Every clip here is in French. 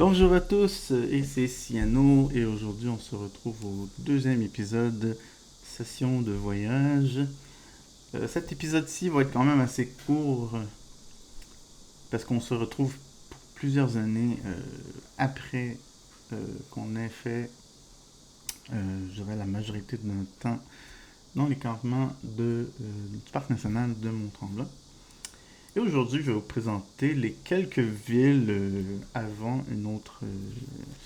Bonjour à tous, et c'est Ciano, et aujourd'hui on se retrouve au deuxième épisode session de voyage. Cet épisode-ci va être quand même assez court parce qu'on se retrouve pour plusieurs années après qu'on ait fait, je dirais, la majorité de notre temps dans les campements du parc national de Mont-Tremblant. Et aujourd'hui, je vais vous présenter les quelques villes avant une autre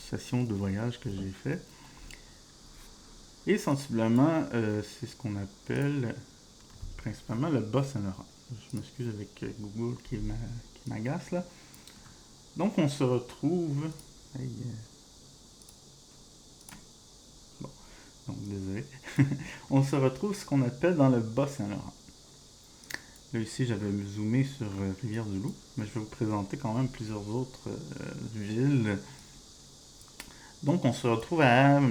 session de voyage que j'ai fait. Et sensiblement, c'est ce qu'on appelle principalement le Bas-Saint-Laurent. Je m'excuse avec Google qui m'agace là. Donc on se retrouve... Hey, bon, donc désolé. On se retrouve ce qu'on appelle dans le Bas-Saint-Laurent. Là ici j'avais zoomé sur Rivière-du-Loup, mais je vais vous présenter quand même plusieurs autres villes. Donc on se retrouve à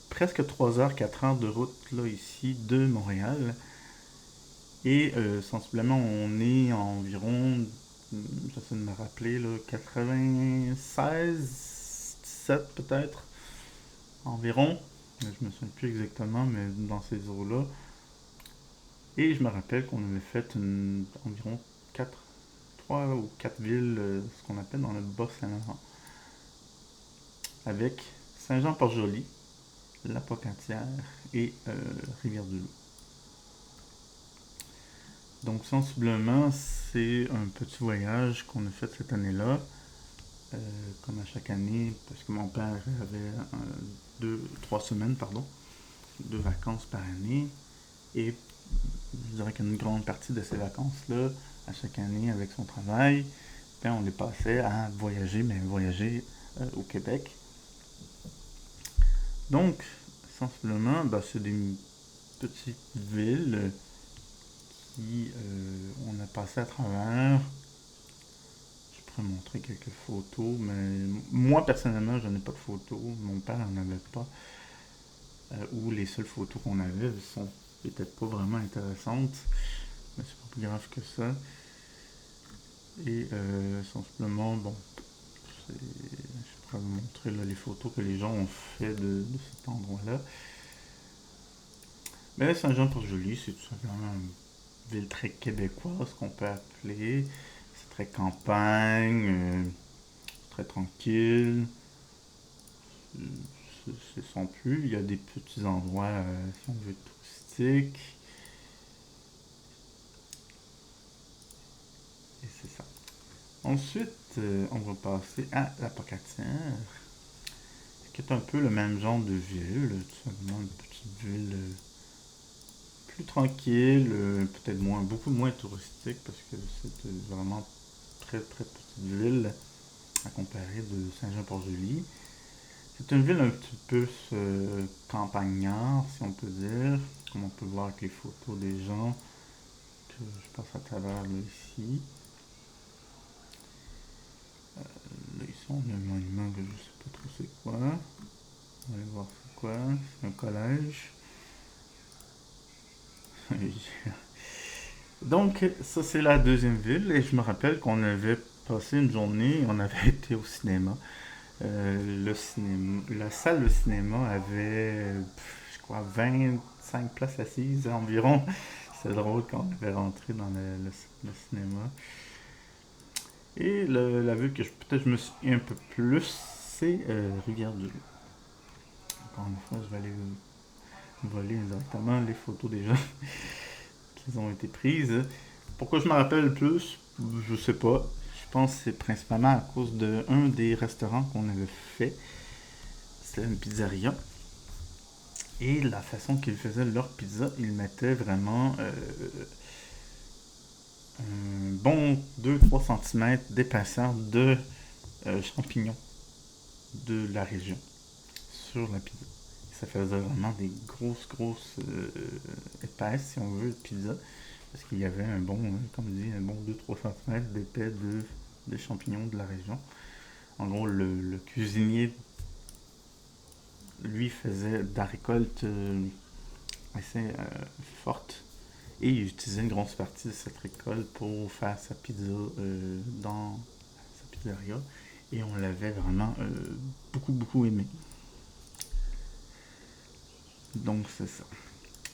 presque 3 heures, 4 heures de route là ici de Montréal. Et sensiblement, on est environ, j'essaie de me rappeler, là, 96, 17 peut-être, environ. Je me souviens plus exactement, mais dans ces eaux-là. Et je me rappelle qu'on avait fait environ 4, 3 ou 4 villes, ce qu'on appelle dans le Bas-Saint-Laurent, avec Saint-Jean-Port-Joli, La Pocatière et Rivière-du-Loup. Donc sensiblement, c'est un petit voyage qu'on a fait cette année-là, comme à chaque année, parce que mon père avait 3 semaines, pardon, de vacances par année, et je dirais qu'une grande partie de ces vacances-là, à chaque année avec son travail, ben, on les passait à voyager, mais voyager au Québec. Donc, sensiblement, ben, c'est des petites villes qui on a passé à travers. Je pourrais montrer quelques photos, mais moi personnellement, je n'ai pas de photos. Mon père n'en avait pas. Ou les seules photos qu'on avait sont peut-être pas vraiment intéressantes, mais c'est pas plus grave que ça. Et simplement, bon, je pourrais vous montrer là, les photos que les gens ont fait de cet endroit-là. Mais Saint-Jean-Port-Joli, c'est tout simplement une ville très québécoise qu'on peut appeler. C'est très campagne, très tranquille. C'est sans plus. Il y a des petits endroits, si on veut, touristiques. Et c'est ça. Ensuite, on va passer à la Pocatière, qui est un peu le même genre de ville, tout simplement une petite ville plus tranquille, peut-être beaucoup moins touristique, parce que c'est vraiment très très petite ville à comparer de Saint-Jean-Port-Joli. C'est une ville un petit peu campagnard, si on peut dire, comme on peut voir avec les photos des gens que je passe à travers là, ici. Là, ici, on a un monument que je sais pas trop c'est quoi. On va aller voir c'est quoi. C'est un collège. Donc, ça, c'est la deuxième ville. Et je me rappelle qu'on avait passé une journée, on avait été au cinéma. La salle de cinéma avait, je crois, 25 places assises environ. C'est drôle quand on avait rentré dans le cinéma. Et la ville que peut-être je me suis un peu plus, c'est Rivière-du-Loup. Encore une fois, je vais aller voler directement les photos des gens qui ont été prises. Pourquoi je me rappelle plus, je sais pas. Je pense que c'est principalement à cause de un des restaurants qu'on avait fait. C'était une pizzeria. Et la façon qu'ils faisaient leur pizza, ils mettaient vraiment un bon 2-3 cm d'épaisseur de champignons de la région sur la pizza. Ça faisait vraiment des grosses épaisses, si on veut, de pizza. Parce qu'il y avait un bon, comme je dis, un bon 2-3 cm d'épais de champignons de la région. En gros, le cuisinier, lui, faisait de la récolte assez forte. Et il utilisait une grosse partie de cette récolte pour faire sa pizza dans sa pizzeria. et on l'avait vraiment beaucoup, beaucoup aimé. Donc c'est ça.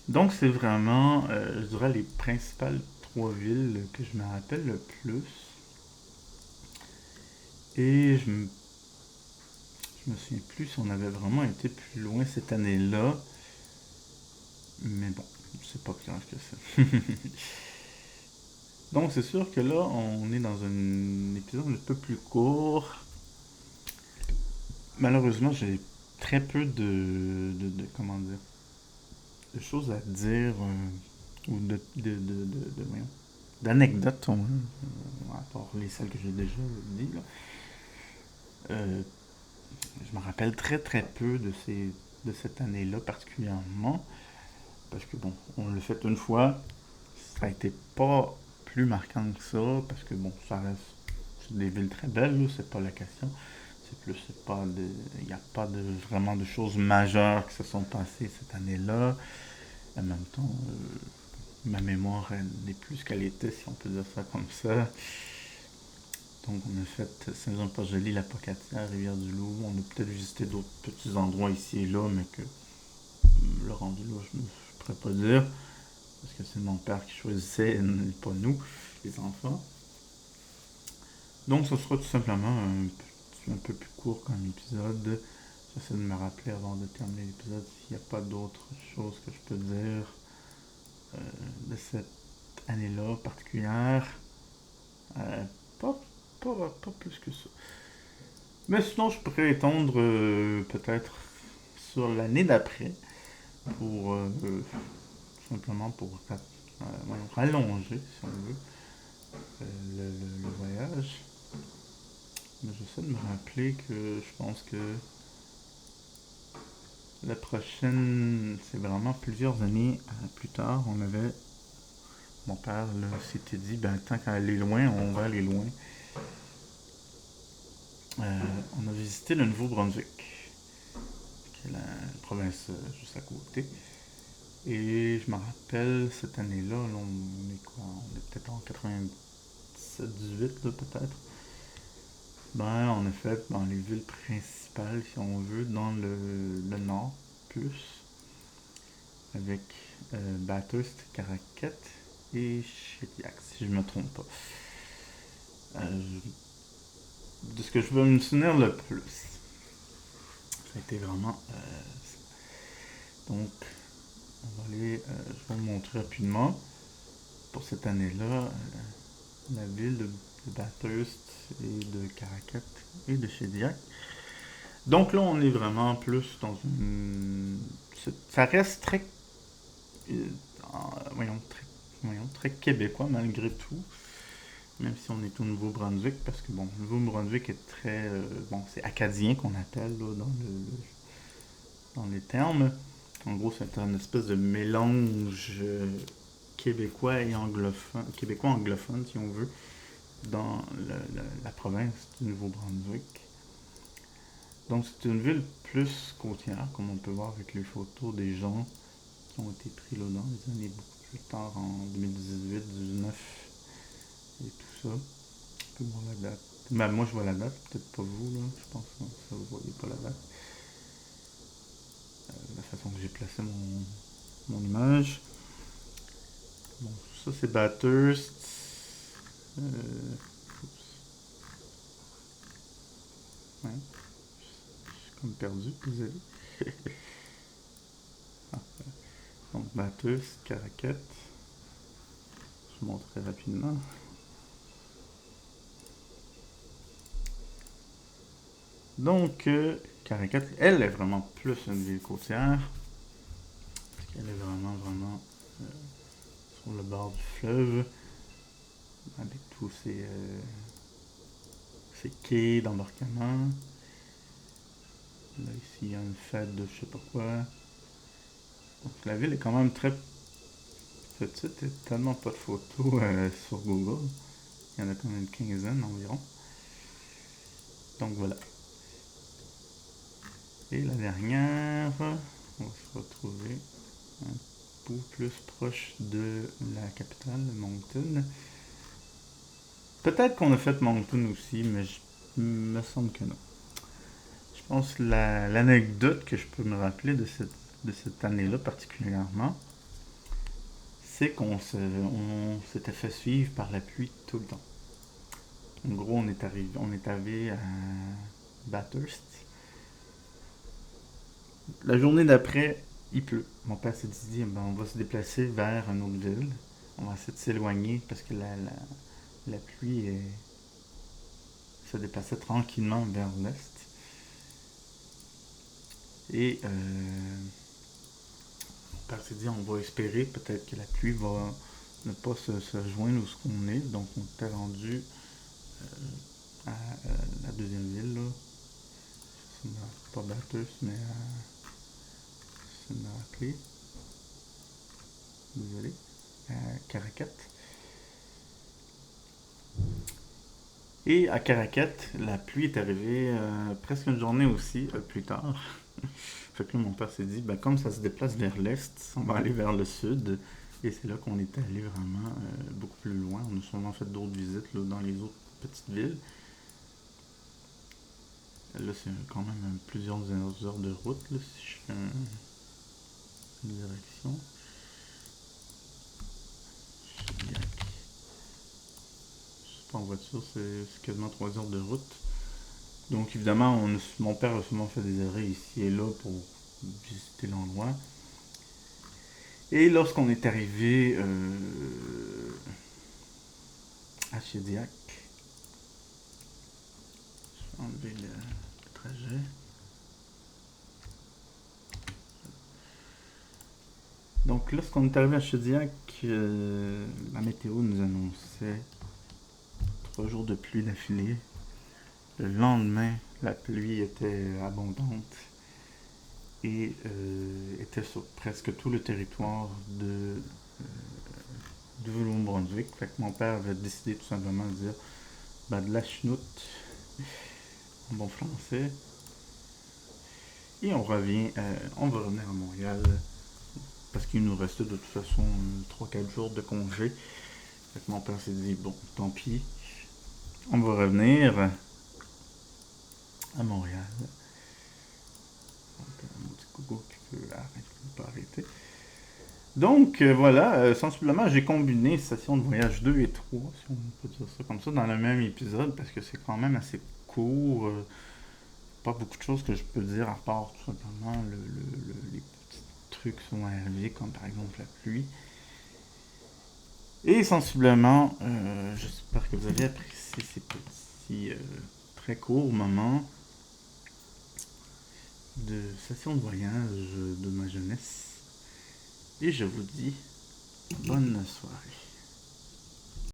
Donc c'est vraiment, je dirais, les principales trois villes que je me rappelle le plus. Et je me souviens plus si on avait vraiment été plus loin cette année-là. Mais bon, c'est pas plus grave que ça. Donc c'est sûr que là, on est dans un épisode un peu plus court. Malheureusement, j'ai très peu comment dire, de choses à dire ou voyons, d'anecdotes, à part les celles que j'ai déjà dit là. Euh, je me rappelle très très peu de cette année-là particulièrement parce que bon, on l'a fait une fois, ça a été pas plus marquant que ça parce que bon, ça reste c'est des villes très belles, là, c'est pas la question. C'est pas de, il n'y a pas de vraiment de choses majeures qui se sont passées cette année-là. En même temps, ma mémoire n'est plus ce qu'elle était, si on peut dire ça comme ça. Donc on a fait Saint-Jean-Port-Joli, la Pocatière, Rivière-du-Loup. On a peut-être visité d'autres petits endroits ici et là, mais que le rendu là, je ne pourrais pas dire. Parce que c'est mon père qui choisissait, et pas nous, les enfants. Donc ce sera tout simplement un peu plus court comme épisode. J'essaie de me rappeler avant de terminer l'épisode s'il n'y a pas d'autres choses que je peux dire euh, de cette année-là particulière. Euh, pas, pas plus que ça. Mais sinon, je pourrais étendre peut-être sur l'année d'après pour simplement pour rallonger, si on veut, le voyage. Mais j'essaie de me rappeler que je pense que la prochaine, c'est vraiment plusieurs années plus tard. Mon père s'était dit, ben tant qu'à aller loin, on va aller loin. On a visité le Nouveau-Brunswick, qui est la province juste à côté. Et je me rappelle cette année-là, là, on est quoi? On est peut-être en 97-18 là, peut-être. Ben, on a fait dans les villes principales, si on veut, dans le nord plus, avec Bathurst, Caracat et Shediac, si je me trompe pas. Euh, de ce que je veux me souvenir le plus, ça a été vraiment. Donc, on va aller. Je vais vous montrer rapidement. Pour cette année-là, la ville de Bathurst et de Caracat et de Shediac. Donc là, on est vraiment plus dans une. Ça reste très. euh, très québécois malgré tout. Même si on est au Nouveau-Brunswick, parce que bon, le Nouveau-Brunswick est très. Bon, c'est acadien qu'on appelle là, dans les termes. En gros, c'est un espèce de mélange québécois et anglophone, québécois anglophone, si on veut, dans la province du Nouveau-Brunswick. Donc, c'est une ville plus côtière, comme on peut voir avec les photos des gens qui ont été pris là dans les années beaucoup plus tard, en 2018, 2019 et tout ça. On peut voir la date. Ben, moi, je vois la date, peut-être pas vous, là. Je pense que ça, vous voyez pas la date. La façon que j'ai placé mon image. Bon, ça, c'est Bathurst. Euh, ouais, je suis comme perdu, désolé. Ah, donc, Bathurst, Caracat. Je vous montre très rapidement. Donc, Caracat, elle est vraiment plus une ville côtière. Parce qu'elle est vraiment, vraiment euh, sur le bord du fleuve. Avec tous ces quais d'embarquement. Là, ici, il y a une fête de je sais pas quoi. Donc, la ville est quand même très petite. Il y a tellement pas de photos sur Google. Il y en a quand même une quinzaine environ. Donc, voilà. Et la dernière, on va se retrouver un peu plus proche de la capitale, Moncton. Peut-être qu'on a fait Moncton aussi, mais me semble que non. Je pense que l'anecdote que je peux me rappeler de cette année-là particulièrement, c'est on s'était fait suivre par la pluie tout le temps. En gros, on est arrivé à Bathurst. La journée d'après, il pleut. Mon père s'est dit, ben, on va se déplacer vers une autre ville. On va essayer de s'éloigner parce que la pluie se déplaçait tranquillement vers l'est. Et mon père s'est dit, on va espérer peut-être que la pluie va ne pas se rejoindre où ce qu'on est. Donc on était rendu à la deuxième ville, là. Pas Bathurst, mais c'est me rappeler. Désolé. À Caracat. Et à Caracat, la pluie est arrivée presque une journée aussi plus tard. Fait que là, mon père s'est dit, ben, comme ça se déplace vers l'est, on va aller vers le sud. Et c'est là qu'on est allé vraiment beaucoup plus loin. On a sûrement fait d'autres visites là, dans les autres petites villes. Là, c'est quand même plusieurs heures de route, là, si je fais une direction. Je sais pas, en voiture, c'est quasiment 3 heures de route. Donc, évidemment, mon père a souvent fait des arrêts ici et là pour visiter l'endroit. Et lorsqu'on est arrivé à Chediac, je vais enlever le trajet. Donc, lorsqu'on est arrivé à Chediac, la météo nous annonçait 3 jours de pluie d'affilée. Le lendemain, la pluie était abondante et était sur presque tout le territoire du Nouveau-Brunswick. Fait que mon père avait décidé tout simplement de dire ben, de la chenoute en bon français. Et on va revenir à Montréal parce qu'il nous restait de toute façon 3-4 jours de congé. Fait que mon père s'est dit bon, tant pis, on va revenir à Montréal. Donc, mon petit coco qui peut pas arrêter. Donc voilà, sensiblement j'ai combiné session de voyage 2 et 3, si on peut dire ça comme ça, dans le même épisode, parce que c'est quand même assez court. Pas beaucoup de choses que je peux dire à part tout simplement les petits trucs sont arrivés, comme par exemple la pluie. Et sensiblement, j'espère que vous avez apprécié ces petits très courts moments de session de voyage de ma jeunesse. Et je vous dis bonne soirée.